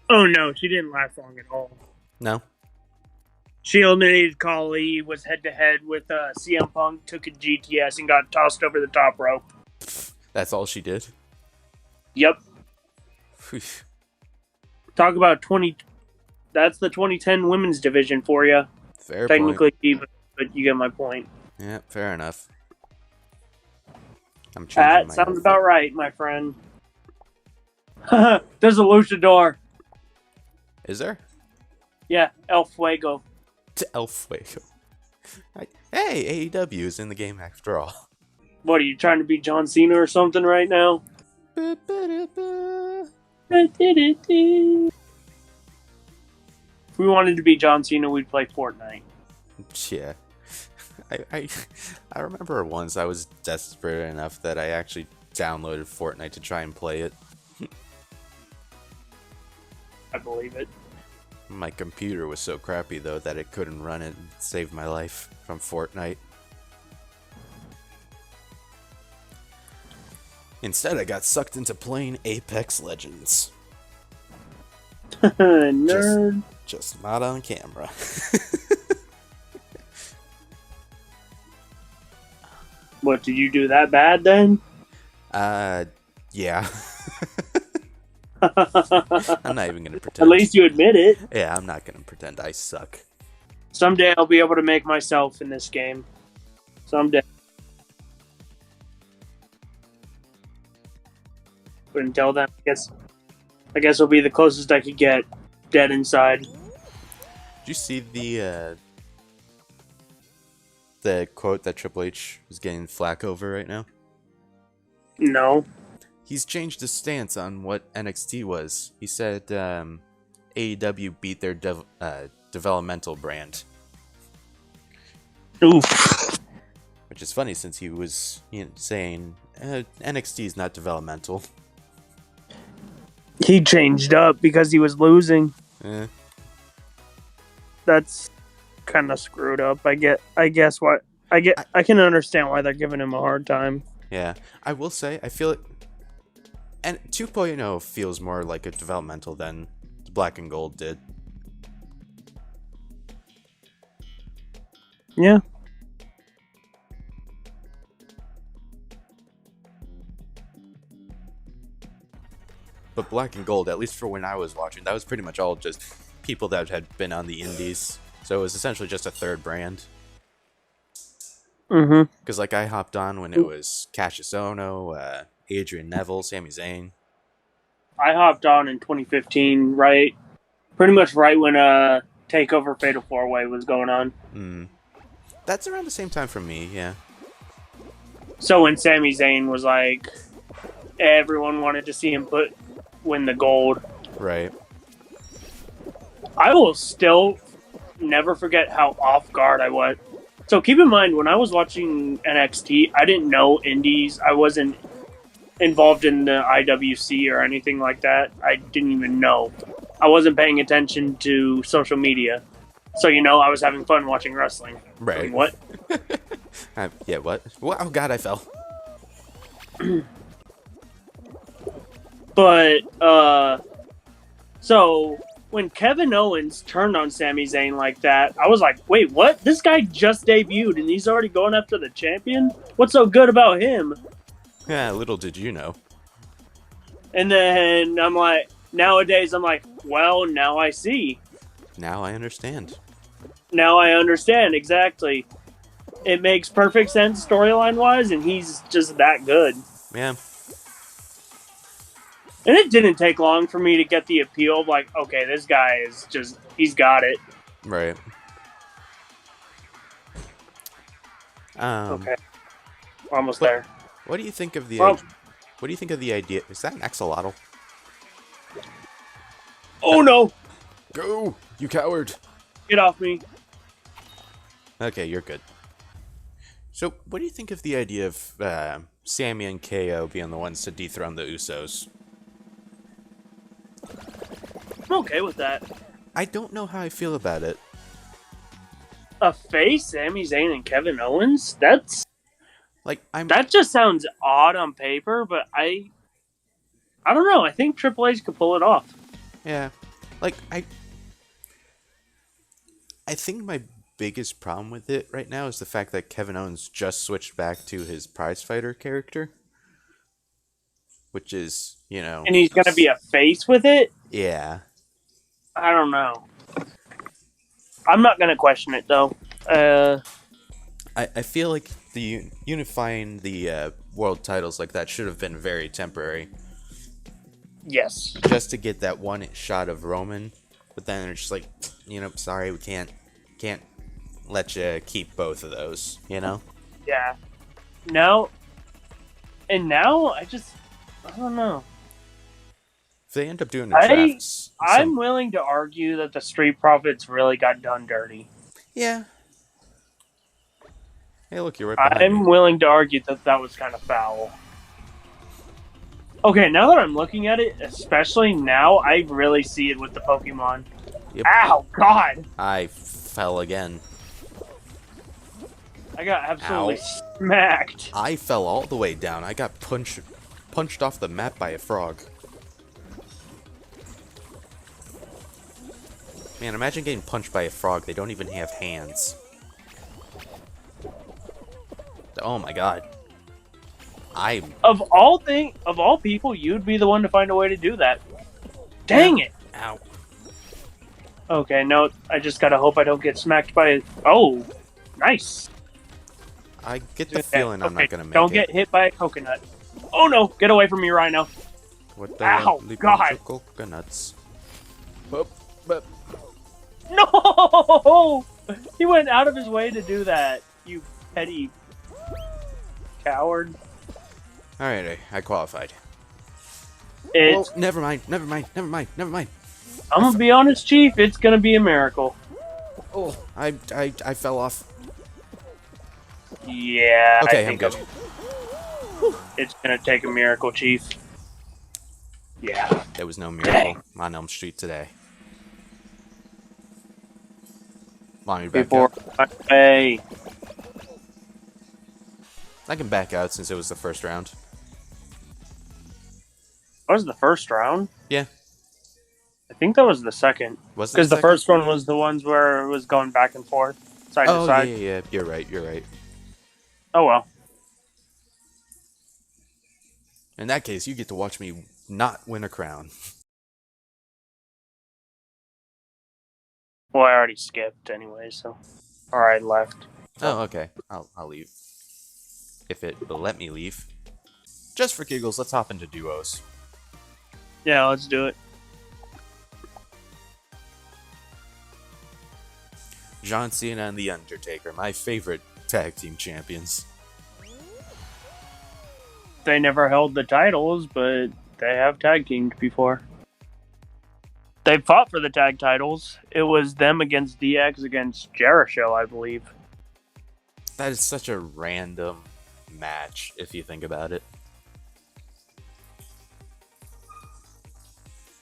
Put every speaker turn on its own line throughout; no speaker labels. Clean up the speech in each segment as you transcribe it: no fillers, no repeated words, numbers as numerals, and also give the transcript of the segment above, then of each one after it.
Oh no, she didn't last long at all.
No?
She eliminated Kali, was head to head with CM Punk, took a GTS, and got tossed over the top rope.
That's all she did?
Yep. Talk about 20. That's the 2010 women's division for you.
Fair point.
Technically, even, but you get my point.
Yeah, fair enough. I'm changing
That
my
sounds
outfit.
about right, my friend. There's a luchador.
Is there?
Yeah, El Fuego.
El Fuego. Hey, AEW is in the game after all.
What, are you trying to be John Cena or something right now? If we wanted to be John Cena, we'd play Fortnite.
Yeah. I remember once I was desperate enough that I actually downloaded Fortnite to try and play it.
I believe it.
My computer was so crappy though that it couldn't run it and save my life from Fortnite. Instead, I got sucked into playing Apex Legends.
Nerd.
Just not on camera.
What, did you do that bad then?
Yeah.
At
I'm not even gonna pretend.
least you admit it.
Yeah, I'm not gonna pretend I suck.
Someday I'll be able to make myself in this game. Someday. But until then, I guess it'll be the closest I could get dead inside.
Did you see the quote that Triple H is getting flack over right now?
No.
He's changed his stance on what NXT was. He said AEW beat their developmental brand.
Oof.
Which is funny since he was saying NXT is not developmental.
He changed up because he was losing.
Eh.
That's kind of screwed up. I guess what I can understand why they're giving him a hard time.
Yeah, I will say I feel it. And 2.0 feels more like a developmental than Black and Gold did.
Yeah.
But Black and Gold, at least for when I was watching, that was pretty much all just people that had been on the indies. So it was essentially just a third brand.
Mm-hmm.
Because like I hopped on when it was Cassius Ohno, Adrian Neville, Sami Zayn.
I hopped on in 2015, right? Pretty much right when Takeover Fatal 4-Way was going on.
That's around the same time for me, yeah.
So when Sami Zayn was like, everyone wanted to see him win the gold.
Right.
I will still never forget how off guard I was. So keep in mind, when I was watching NXT, I didn't know indies. I wasn't involved in the IWC or anything like that. I didn't even know. I wasn't paying attention to social media. So, I was having fun watching wrestling.
Right.
I mean, what?
Yeah, what? Oh, God, I fell.
But, so when Kevin Owens turned on Sami Zayn like that, I was like, wait, what? This guy just debuted and he's already going after the champion? What's so good about him?
Yeah, little did you know.
And then nowadays I'm like, well, now I see.
Now I understand.
Now I understand, exactly. It makes perfect sense storyline-wise, and he's just that good.
Yeah.
And it didn't take long for me to get the appeal of like, okay, this guy is just, he's got it.
Right.
Okay. We're almost there.
What do you think of the
Well,
what do you think of the idea? Is that an axolotl?
oh no!
Go, you coward.
Get off me.
Okay, you're good. So, what do you think of the idea of Sammy and KO being the ones to dethrone the Usos?
I'm okay with that.
I don't know how I feel about it.
A face, Sami Zayn and Kevin Owens? That just sounds odd on paper, but I don't know. I think Triple H could pull it off.
Yeah. Like, I think my biggest problem with it right now is the fact that Kevin Owens just switched back to his prizefighter character, which is, you know,
And he's gonna be a face with it?
yeah.
I don't know. I'm not gonna question it though.
I feel like the unifying the world titles like that should have been very temporary,
Yes.
just to get that one shot of Roman. But then they're just like, you know, sorry, we can't let you keep both of those. You know?
Yeah. Now I don't know.
If they end up doing the drafts,
I'm willing to argue that the Street Profits really got done dirty.
yeah. Hey, look, you're right behind me.
I'm willing to argue that was kind of foul. Okay, now that I'm looking at it, especially now, I really see it with the Pokemon.
Yep.
Ow, God!
I fell again.
I got absolutely smacked.
I fell all the way down. I got punched off the map by a frog. Man, imagine getting punched by a frog. They don't even have hands. Oh my god.
Of all people, you'd be the one to find a way to do that. Dang it!
Ow.
Okay, no, I just gotta hope I don't get smacked by a... Oh, nice.
I get the feeling I'm not gonna make it.
Don't get hit by a coconut. Oh no, get away from me, Rhino.
What the
Ow, God.
Coconuts.
No! He went out of his way to do that, you petty coward.
Alright, I qualified.
It's...
Well, never mind.
I'm gonna be honest, Chief, it's gonna be a miracle.
Oh, I fell off.
Yeah,
Okay, I'm good.
It's gonna take a miracle, Chief. Yeah.
There was no miracle on Elm Street today. Long, you back out?
Hey.
I can back out since it was the first round.
That was the first round?
Yeah.
I think that was the second.
Was it?
Because the first one was the ones where it was going back and forth, side to side.
Yeah. You're right.
Oh well.
In that case, you get to watch me not win a crown.
Well, I already skipped anyway, so... Alright, left.
Oh, okay. I'll leave. If it will let me leave. Just for giggles, let's hop into duos.
Yeah, let's do it.
John Cena and The Undertaker, my favorite tag team champions.
They never held the titles, but they have tag teamed before. They fought for the tag titles. It was them against DX against Jericho, I believe.
That is such a random match, if you think about it.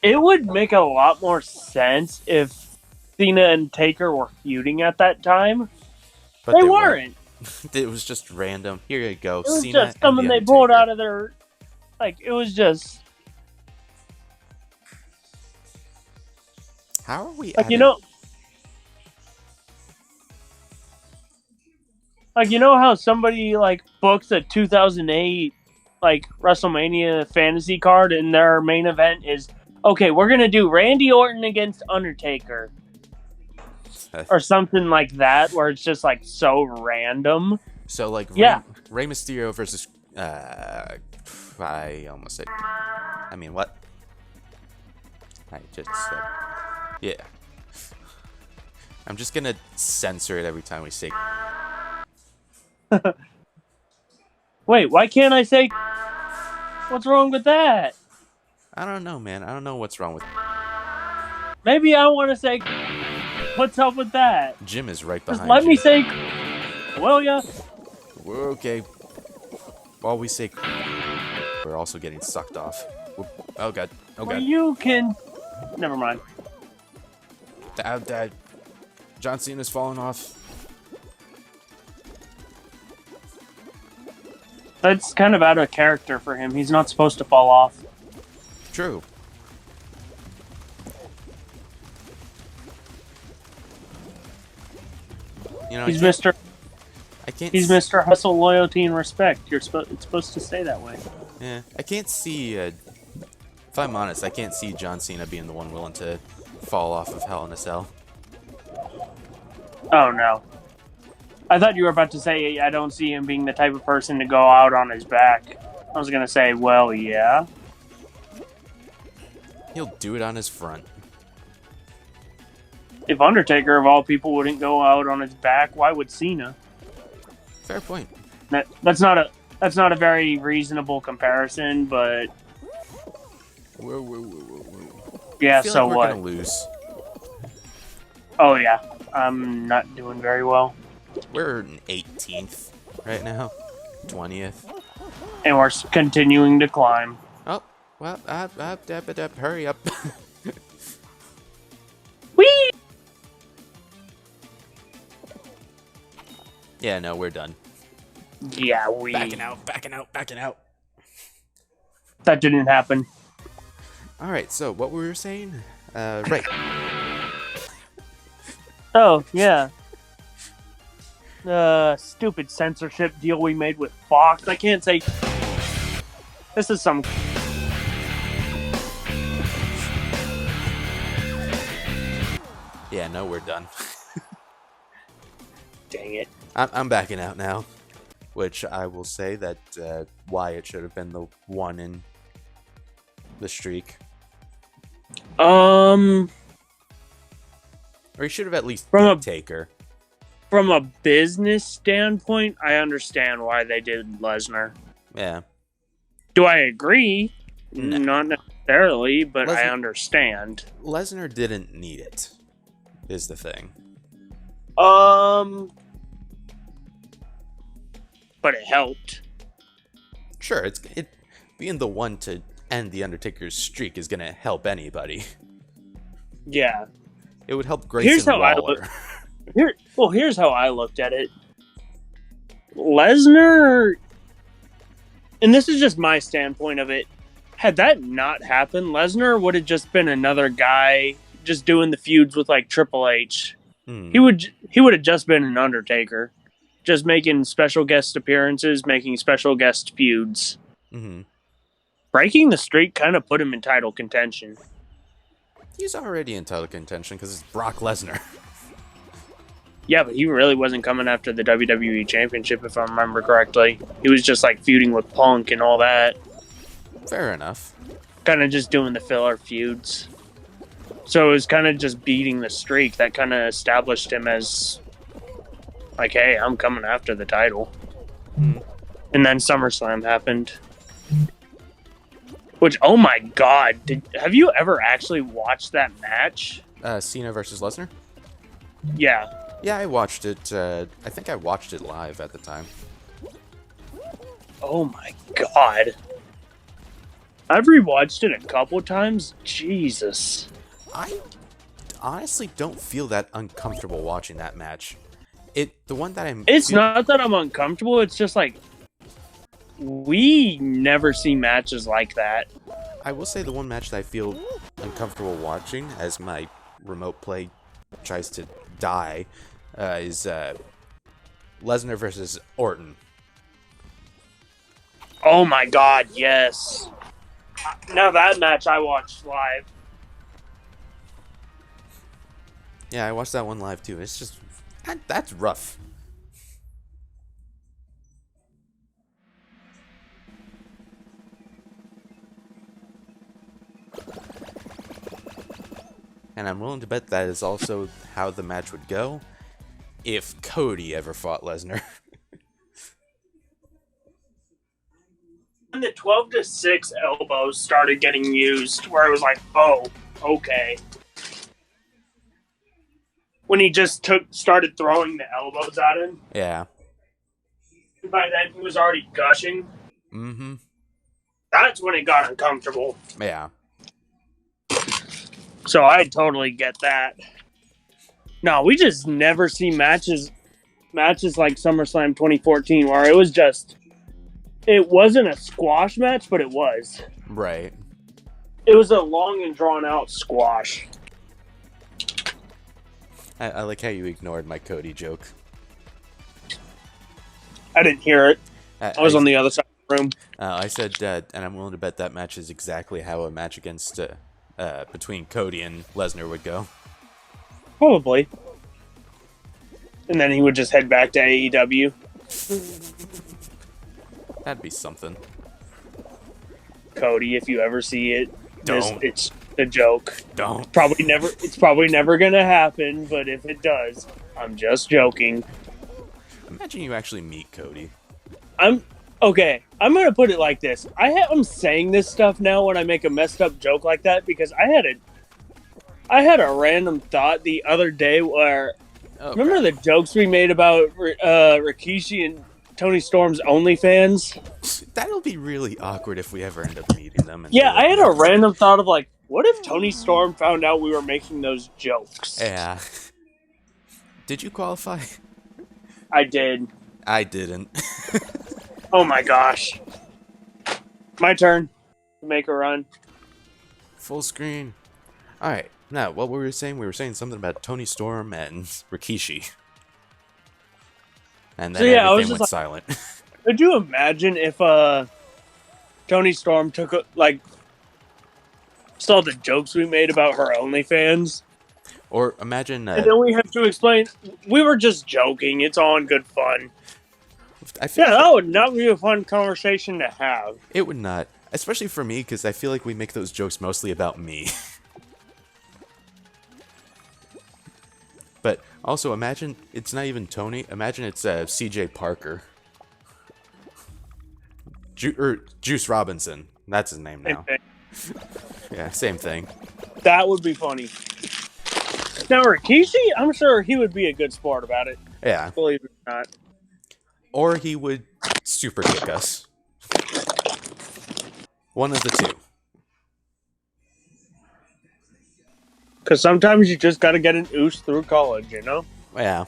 It would make a lot more sense if Cena and Taker were feuding at that time. But they weren't.
It was just random. Here you go.
It was
Cena
just something they pulled out of their... Like, it was just...
How are we...
Like, you know how somebody, like, books a 2008, like, WrestleMania fantasy card and their main event is, okay, we're gonna do Randy Orton against Undertaker. Or something like that, where it's just, like, so random.
So, like,
yeah.
Rey Mysterio versus, I almost said... I mean, what? I just said... Yeah. I'm just gonna censor it every time we say...
Wait, why can't I say... What's wrong with that?
I don't know, man. I don't know what's wrong with...
Maybe I want to say... What's up with that?
Jim is right behind
Just let
you.
me say... Will ya?
We're okay. While we say... We're also getting sucked off. Oh, God. Oh, God.
Well, you can... Never mind.
Dad. John Cena's falling off.
That's kind of out of character for him. He's not supposed to fall off.
True. You know,
He's Mr.
I can't.
He's Mr. Hustle, Loyalty, and Respect. It's supposed to stay that way.
Yeah, I can't see. If I'm honest, I can't see John Cena being the one willing to fall off of Hell in a Cell.
Oh no. I thought you were about to say I don't see him being the type of person to go out on his back. I was gonna say, well, yeah.
He'll do it on his front.
If Undertaker, of all people, wouldn't go out on his back, why would Cena?
Fair point.
That's not a very reasonable comparison, but
Whoa.
yeah.
I feel
So
like we're
what?
gonna lose.
Oh yeah, I'm not doing very well,
We're in 18th right now, 20th.
and we're continuing to climb.
Oh, well, hurry up.
Whee!
Yeah, no, we're done.
Yeah, we.
Backing out.
That didn't happen.
All right, so what we were saying? Right.
Oh yeah. Stupid censorship deal we made with Fox. I can't say. This is some.
Yeah, no, we're done.
Dang it.
I'm backing out now, which I will say that Wyatt should have been the one in the streak.
From
Or he should have at least
From
beat Taker.
a business standpoint, I understand why they did Lesnar.
Yeah.
Do I agree?
No.
Not necessarily, but I
Lesnar-
understand.
Lesnar didn't need it, is the thing.
But it helped.
Sure, it being the one to end the Undertaker's streak is gonna help anybody.
Yeah.
It would help Grayson
Here's how
Waller.
Here's how I looked at it. Lesnar, and this is just my standpoint of it. Had that not happened, Lesnar would have just been another guy just doing the feuds with like Triple H. He would have just been an Undertaker, just making special guest appearances, making special guest feuds.
Mm-hmm.
Breaking the streak kind of put him in title contention.
He's already in title contention because it's Brock Lesnar.
Yeah, but he really wasn't coming after the WWE Championship, if I remember correctly. He was just like feuding with Punk and all that.
Fair enough.
Kind of just doing the filler feuds. So it was kind of just beating the streak that kind of established him as like, hey, I'm coming after the title. And then SummerSlam happened. Which, oh my god, have you ever actually watched that match?
Cena versus Lesnar?
Yeah.
Yeah, I watched it. I think I watched it live at the time.
Oh my god. I've rewatched it a couple times. Jesus.
I honestly don't feel that uncomfortable watching that match. The one that I'm...
It's not that I'm uncomfortable, it's just like, we never see matches like that.
I will say the one match that I feel uncomfortable watching as my remote play tries to die is Lesnar versus Orton.
Oh my god, yes. Now that match I watched live.
Yeah, I watched that one live too. It's just... that's rough. And I'm willing to bet that is also how the match would go if Cody ever fought Lesnar.
When the 12-6 elbows started getting used, where it was like, oh, okay. When he just started throwing the elbows at him.
Yeah.
By then he was already gushing.
Mm-hmm.
That's when it got uncomfortable.
Yeah.
So I totally get that. No, we just never see matches like SummerSlam 2014 where it was just... It wasn't a squash match, but it was.
Right.
It was a long and drawn-out squash.
I like how you ignored my Cody joke.
I didn't hear it. I was on the other side of the room.
I said, and I'm willing to bet that match is exactly how a match against between Cody and Lesnar would go.
Probably. And then he would just head back to AEW.
That'd be something.
Cody, if you ever see it,
Don't.
It's a joke.
Don't.
It's probably never gonna happen, but if it does, I'm just joking.
Imagine you actually meet Cody.
I'm gonna put it like this. I'm saying this stuff now when I make a messed up joke like that because I had a random thought the other day where remember the jokes we made about Rikishi and Tony Storm's OnlyFans?
That'll be really awkward if we ever end up meeting them.
Yeah, I had a random thought of like, what if Tony Storm found out we were making those jokes?
Yeah. Did you qualify?
I did.
I didn't.
Oh my gosh. My turn to make a run.
Full screen. Alright, now what were we saying? We were saying something about Tony Storm and Rikishi. And then everything went silent.
Could you imagine if Tony Storm took saw the jokes we made about her OnlyFans?
Or imagine...
and then we have to explain, we were just joking, it's all in good fun. That would not be a fun conversation to have.
It would not. Especially for me, because I feel like we make those jokes mostly about me. But also, imagine it's not even Tony. Imagine it's CJ Parker. Juice Robinson. That's his name now. Yeah, same thing.
That would be funny. Now, Rikishi, I'm sure he would be a good sport about it.
Yeah.
Believe it or not.
Or he would super kick us. One of the two.
Because sometimes you just got to get an ooze through college, you know?
Yeah.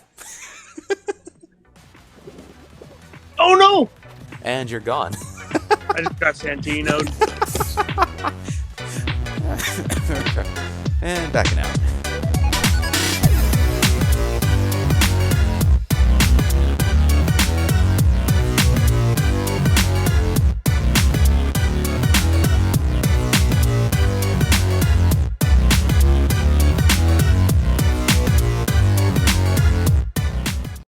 Oh, no!
And you're gone.
I just got Santino'd.
And backing out.